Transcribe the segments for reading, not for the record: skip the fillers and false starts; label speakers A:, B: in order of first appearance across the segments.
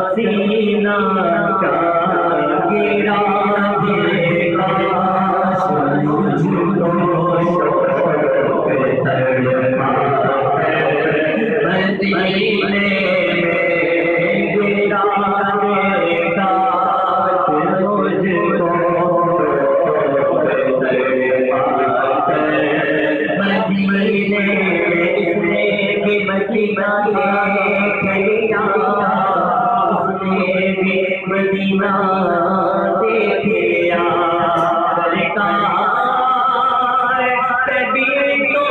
A: सीना मदीना देखे यार का कभी तो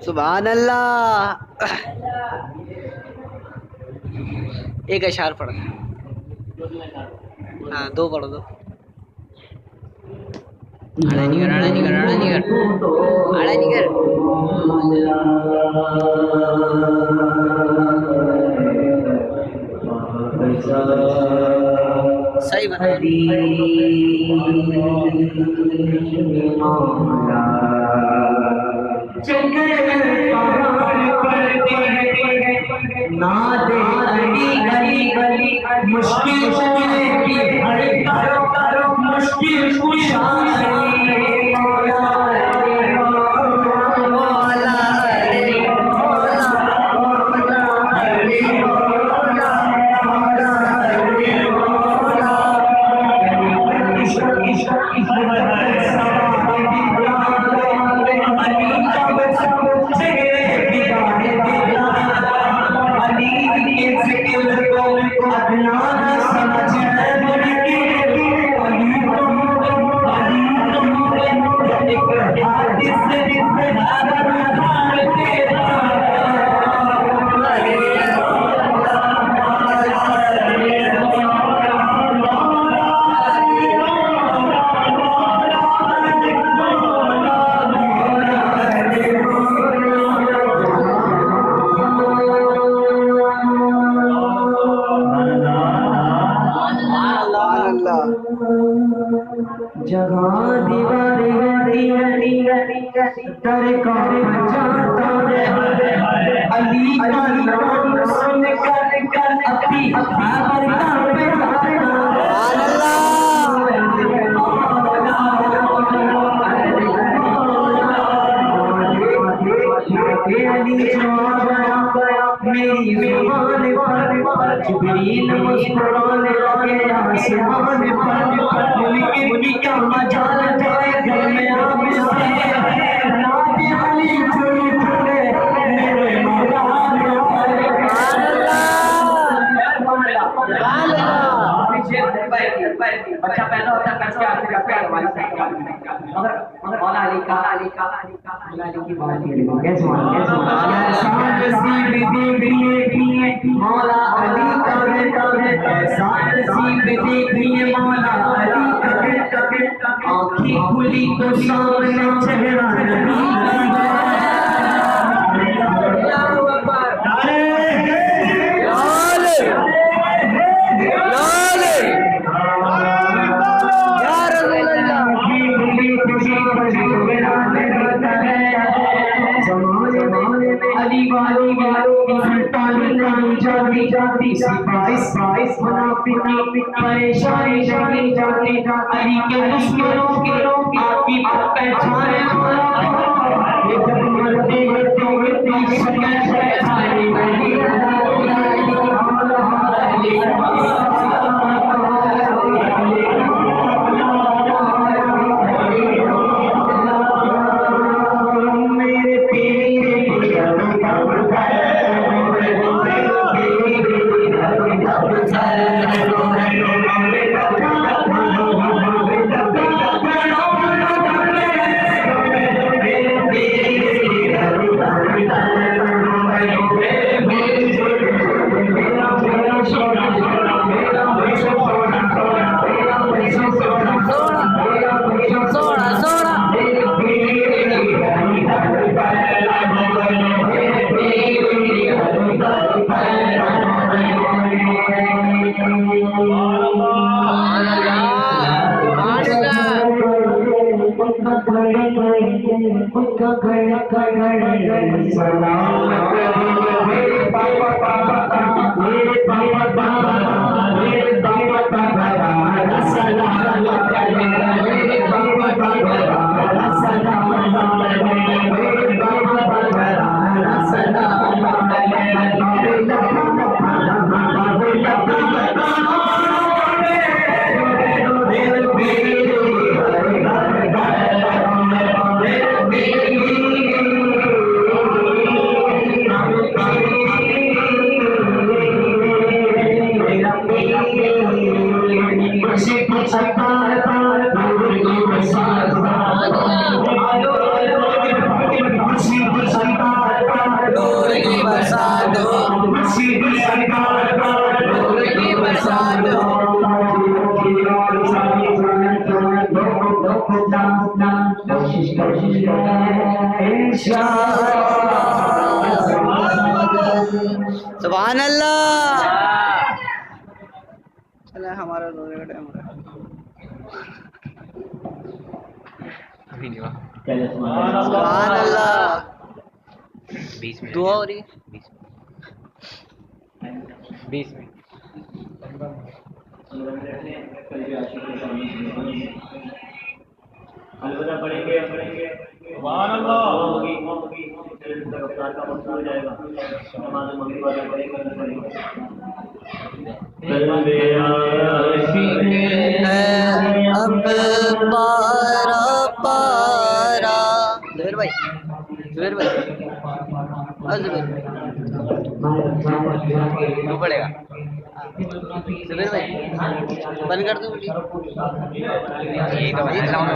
B: सुभान अल्लाह। एक अशार पढ़, हाँ 2 पढ़ दो। आड़ा नहीं कर, आड़ा नहीं कर, आड़ा नहीं कर, आड़ा नहीं कर। सही बना।
A: ना दे गली गली गली मुश्किल मुश्किल जहाँ दीवारें तेरे कौन जाता है अली का नाम सुन कर अपनी खबर का मेरी ज़ुबान पर जिब्रील मुस्कुराने लगे आसमान पर लेकिन क्या मजाल जाए घर में आप से नाते अली चुनी चुने मेरे मौला बच्चा पैदा होता है क्या प्यार वाली मगर मौला अली का मौला अली की बात कैसे मौला अली का बेटा मौला अली का आँखें खुली तो सामने चेहरा परेशानी जाती अली के दुश्मनों के आपकी पहचान जब मरते खुदा कोशिश
C: सुभान अल्लाह। चले हमारा रोने का टाइम हो रहा है। सुभान अल्लाह।
B: 20 मिनट
C: दुआ हो रही है।
B: 20 मिनट
A: अलविदा पढ़ेंगे सुभान अल्लाह होगी रफ्तार का मसला हो जाएगा नमाज मगरिब वाले पढ़ेंगे कल्बे आशिक
C: है अब पारा पारा। जुबेर भाई जुबेर भाई जुबेर
B: क्यों पड़ेगा
C: जुबेर भाई बंद कर दो वीडियो।
B: ठीक है भाई, जाऊँ मैं